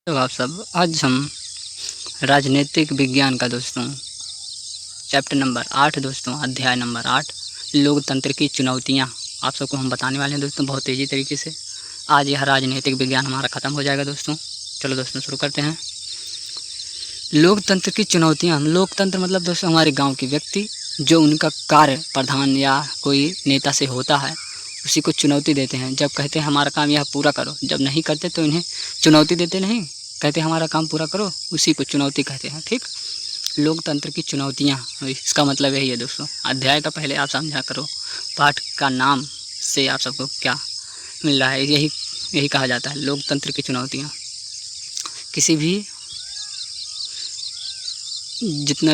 तो आप सब आज हम राजनीतिक विज्ञान का दोस्तों चैप्टर नंबर 8 दोस्तों अध्याय नंबर 8 लोकतंत्र की चुनौतियां आप सबको हम बताने वाले हैं दोस्तों बहुत तेज़ी तरीके से। आज यह राजनीतिक विज्ञान हमारा ख़त्म हो जाएगा दोस्तों। चलो दोस्तों शुरू करते हैं। लोकतंत्र की चुनौतियां। लोकतंत्र मतलब दोस्तों हमारे गाँव के व्यक्ति जो उनका कार्य प्रधान या कोई नेता से होता है उसी को चुनौती देते हैं। जब कहते हैं हमारा काम यह पूरा करो, जब नहीं करते तो इन्हें चुनौती देते नहीं, कहते हमारा काम पूरा करो, उसी को चुनौती कहते हैं। ठीक, लोकतंत्र की चुनौतियां, इसका मतलब यही है दोस्तों। अध्याय का पहले आप समझा करो, पाठ का नाम से आप सबको क्या मिल रहा है, यही कहा जाता है लोकतंत्र की चुनौतियां। किसी भी जितना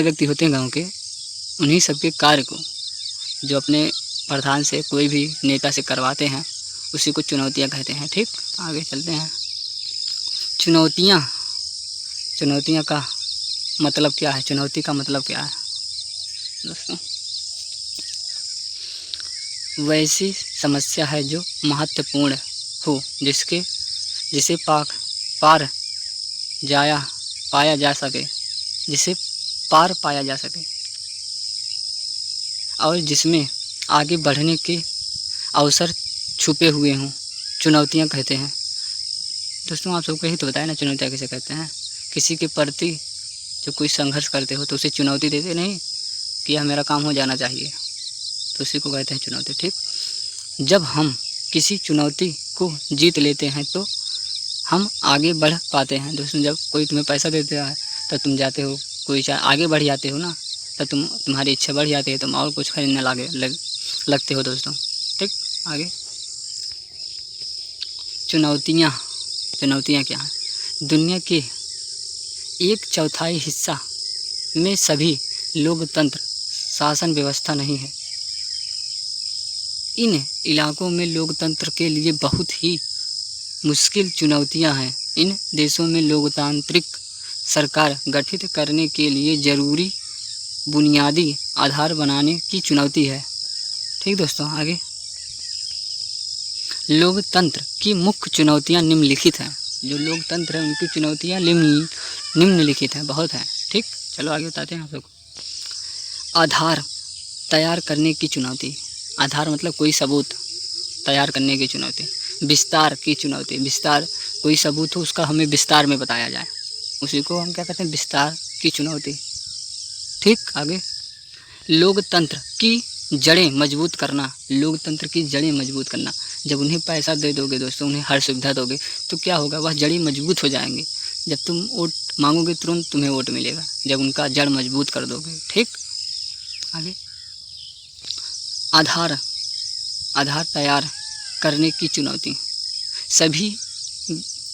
व्यक्ति होते हैं गाँव के, उन्हीं सबके कार्य को जो अपने प्रधान से कोई भी नेता से करवाते हैं उसी को चुनौतियां कहते हैं। ठीक, आगे चलते हैं। चुनौतियां का मतलब क्या है? चुनौती का मतलब क्या है दोस्तों? वैसी समस्या है जो महत्वपूर्ण हो, जिसे पाया जा सके और जिसमें आगे बढ़ने के अवसर छुपे हुए हों, चुनौतियां कहते हैं दोस्तों। आप सबको यही तो बताया ना चुनौतियां किसे कहते हैं। किसी के प्रति जो कोई संघर्ष करते हो तो उसे चुनौती देते नहीं कि यह मेरा काम हो जाना चाहिए, तो उसी को कहते हैं चुनौती। ठीक, जब हम किसी चुनौती को जीत लेते हैं तो हम आगे बढ़ पाते हैं दोस्तों। जब कोई तुम्हें पैसा देता है तो तुम जाते हो, कोई आगे बढ़ जाते हो ना, तो तुम्हारी इच्छा बढ़ जाती है, तुम और कुछ खरीदने लगते हो दोस्तों। ठीक, आगे चुनौतियाँ क्या हैं? दुनिया के 1/4 हिस्सा में सभी लोकतंत्र शासन व्यवस्था नहीं है। इन इलाकों में लोकतंत्र के लिए बहुत ही मुश्किल चुनौतियां हैं। इन देशों में लोकतांत्रिक सरकार गठित करने के लिए जरूरी बुनियादी आधार बनाने की चुनौती है। ठीक दोस्तों, आगे लोकतंत्र की मुख्य चुनौतियां निम्नलिखित हैं। जो लोकतंत्र है उनकी चुनौतियां निम्नलिखित हैं, बहुत हैं। ठीक, चलो आगे बताते हैं आप लोग। आधार तैयार करने की चुनौती। आधार मतलब कोई सबूत तैयार करने की चुनौती। विस्तार की चुनौती। विस्तार, कोई सबूत हो उसका हमें विस्तार में बताया जाए, उसी को हम क्या कहते हैं? विस्तार की चुनौती। ठीक, आगे लोकतंत्र की जड़ें मजबूत करना। लोकतंत्र की जड़ें मजबूत करना। जब उन्हें पैसा दे दोगे दोस्तों, उन्हें हर सुविधा दोगे तो क्या होगा? वह जड़ें मजबूत हो जाएंगी। जब तुम वोट मांगोगे तुरंत तुम्हें वोट मिलेगा, जब उनका जड़ मजबूत कर दोगे। ठीक, आगे आधार तैयार करने की चुनौती।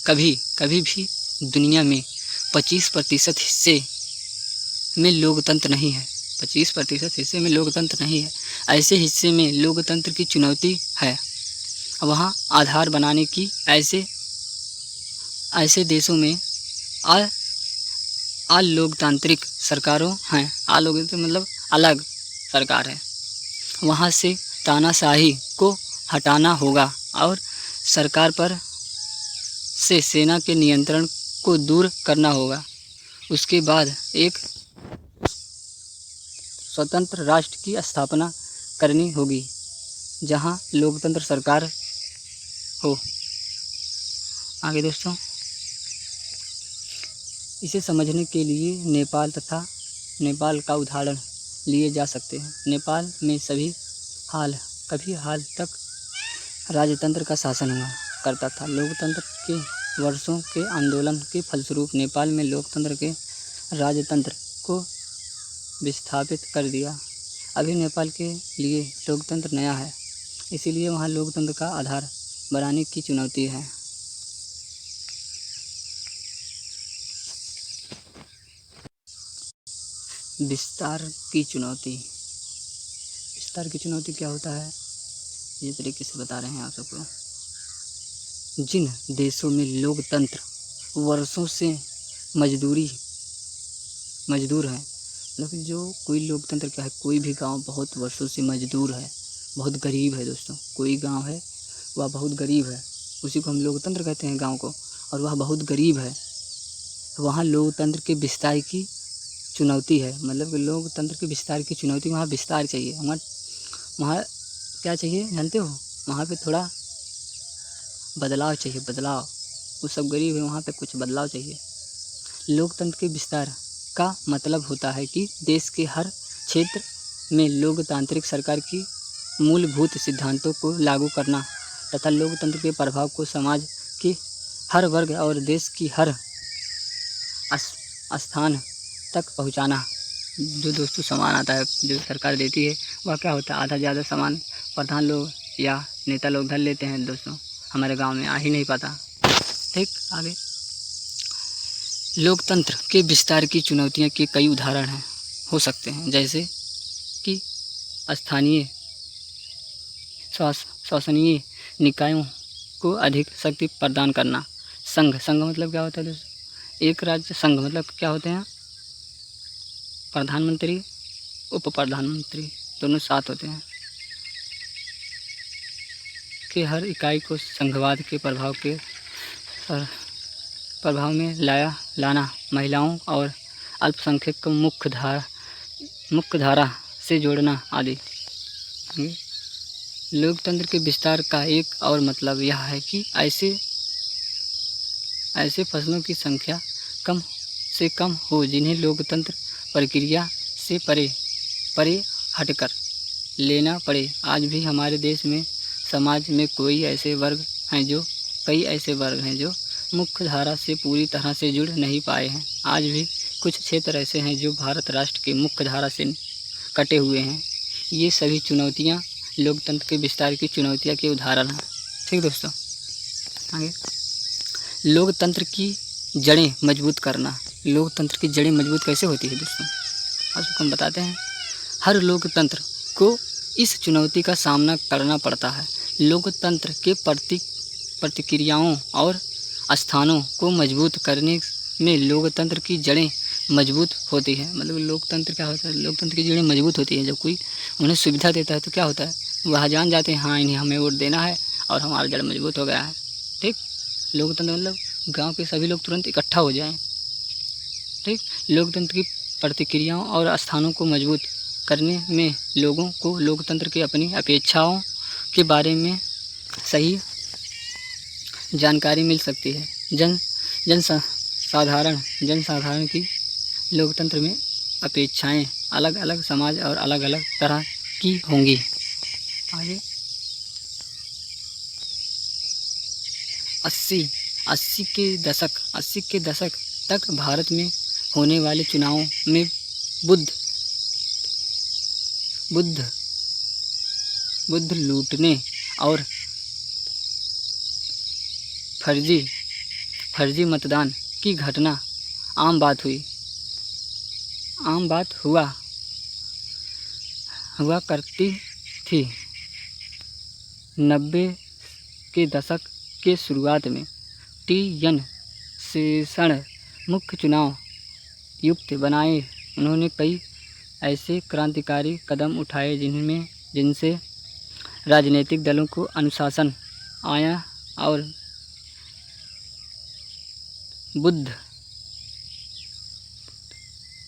कभी भी दुनिया में 25% हिस्से में लोकतंत्र नहीं है। 25% हिस्से में लोकतंत्र नहीं है। ऐसे हिस्से में लोकतंत्र की चुनौती है। वहाँ आधार बनाने की ऐसे देशों में अलोकतांत्रिक सरकारों हैं। अलोकतांत्रिक मतलब अलग सरकार है। वहाँ से तानाशाही को हटाना होगा और सरकार पर से सेना के नियंत्रण को दूर करना होगा। उसके बाद एक स्वतंत्र राष्ट्र की स्थापना करनी होगी जहां लोकतंत्र सरकार हो। आगे दोस्तों, इसे समझने के लिए नेपाल का उदाहरण लिए जा सकते हैं। नेपाल में कभी हाल तक राजतंत्र का शासन हुआ करता था। लोकतंत्र के वर्षों के आंदोलन के फलस्वरूप नेपाल में लोकतंत्र के राजतंत्र को विस्थापित कर दिया। अभी नेपाल के लिए लोकतंत्र नया है, इसीलिए वहाँ लोकतंत्र का आधार बनाने की चुनौती है। विस्तार की चुनौती क्या होता है, ये तरीके से बता रहे हैं आप सबको। जिन देशों में लोकतंत्र वर्षों से मजदूर है, मतलब जो कोई लोकतंत्र क्या है, कोई भी गांव बहुत वर्षों से मजदूर है, बहुत गरीब है दोस्तों। कोई गांव है वह बहुत गरीब है, उसी को हम लोकतंत्र कहते हैं गांव को। और वह बहुत गरीब है, वहाँ लोकतंत्र के विस्तार की चुनौती है। मतलब कि लोकतंत्र के विस्तार की चुनौती, वहाँ विस्तार चाहिए। वहाँ क्या चाहिए जानते हो? वहाँ पे थोड़ा बदलाव चाहिए, बदलाव। वो सब गरीब है, वहाँ पे कुछ बदलाव चाहिए। लोकतंत्र के विस्तार का मतलब होता है कि देश के हर क्षेत्र में लोकतांत्रिक सरकार की मूलभूत सिद्धांतों को लागू करना तथा लोकतंत्र के प्रभाव को समाज के हर वर्ग और देश की हर स्थान तक पहुंचाना। जो दोस्तों सामान आता है जो सरकार देती है, वह क्या होता है? आधा ज़्यादा सामान प्रधान लोग या नेता लोग धर लेते हैं दोस्तों, हमारे गांव में आ ही नहीं पाता। ठीक, आगे लोकतंत्र के विस्तार की चुनौतियां के कई उदाहरण हो सकते हैं, जैसे कि स्थानीय शासनीय निकायों को अधिक शक्ति प्रदान करना। संघ मतलब क्या होता है दोस्तों? एक राज्य। संघ मतलब क्या होते हैं? प्रधानमंत्री, उप प्रधानमंत्री दोनों साथ होते हैं। कि हर इकाई को संघवाद के प्रभाव में लाना, महिलाओं और अल्पसंख्यक को मुख्य धारा से जोड़ना आदि। लोकतंत्र के विस्तार का एक और मतलब यह है कि ऐसे फसलों की संख्या कम से कम हो जिन्हें लोकतंत्र प्रक्रिया से परे हटकर लेना पड़े। आज भी हमारे देश में समाज में कई ऐसे वर्ग हैं जो मुख्य धारा से पूरी तरह से जुड़ नहीं पाए हैं। आज भी कुछ क्षेत्र ऐसे हैं जो भारत राष्ट्र के मुख्य धारा से कटे हुए हैं। ये सभी चुनौतियाँ लोकतंत्र के विस्तार की चुनौतियाँ के उदाहरण हैं। ठीक दोस्तों, आगे लोकतंत्र की जड़ें मजबूत करना। लोकतंत्र की जड़ें मजबूत कैसे होती है दोस्तों? आज हम बताते हैं। हर लोकतंत्र को इस चुनौती का सामना करना पड़ता है। लोकतंत्र के प्रतिक्रियाओं और स्थानों को मजबूत करने में लोकतंत्र की जड़ें मजबूत होती है। मतलब लोकतंत्र क्या होता है? लोकतंत्र की जड़ें मजबूत होती है। जब कोई उन्हें सुविधा देता है तो क्या होता है? वह जान जाते हैं हाँ इन्हें हमें वोट देना है और हमारा जड़ मजबूत हो गया है। ठीक, लोकतंत्र मतलब गांव के सभी लोग तुरंत इकट्ठा हो जाएं। ठीक, लोकतंत्र की प्रतिक्रियाओं और स्थानों को मजबूत करने में लोगों को लोकतंत्र की अपनी अपेक्षाओं के बारे में सही जानकारी मिल सकती है। जनसाधारण की लोकतंत्र में अपेक्षाएं अलग अलग समाज और अलग अलग तरह की होंगी। आगे 80 के दशक तक भारत में होने वाले चुनावों में बुद्ध लूटने और फर्जी मतदान की घटना आम बात हुआ करती थी। 90 के दशक के शुरुआत में टी.एन. शेषन मुख्य चुनाव आयुक्त बनाए। उन्होंने कई ऐसे क्रांतिकारी कदम उठाए जिनसे राजनीतिक दलों को अनुशासन आया और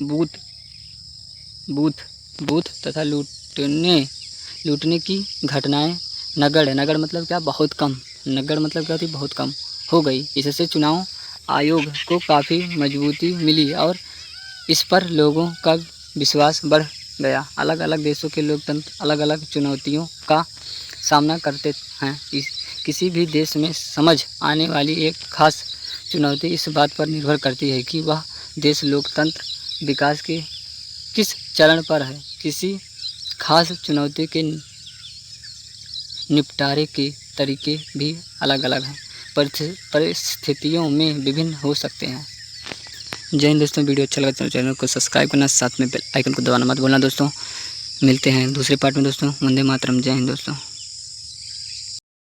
बूथ तथा लूटने की घटनाएं नगण्य मतलब क्या? बहुत कम। नगण्य मतलब क्या होती? बहुत कम हो गई। इससे चुनाव आयोग को काफ़ी मजबूती मिली और इस पर लोगों का विश्वास बढ़ गया। अलग अलग देशों के लोकतंत्र अलग अलग चुनौतियों का सामना करते हैं। किसी भी देश में समझ आने वाली एक खास चुनौती इस बात पर निर्भर करती है कि वह देश लोकतंत्र विकास के किस चरण पर है। किसी खास चुनौती के निपटारे के तरीके भी अलग अलग हैं, परिस्थितियों में विभिन्न हो सकते हैं। जय हिंद दोस्तों, वीडियो अच्छा लगा तो चैनल को सब्सक्राइब करना, साथ में बेल आइकन को दबाना मत भूलना दोस्तों। मिलते हैं दूसरे पार्ट में दोस्तों। वंदे मातरम। जय हिंद दोस्तों।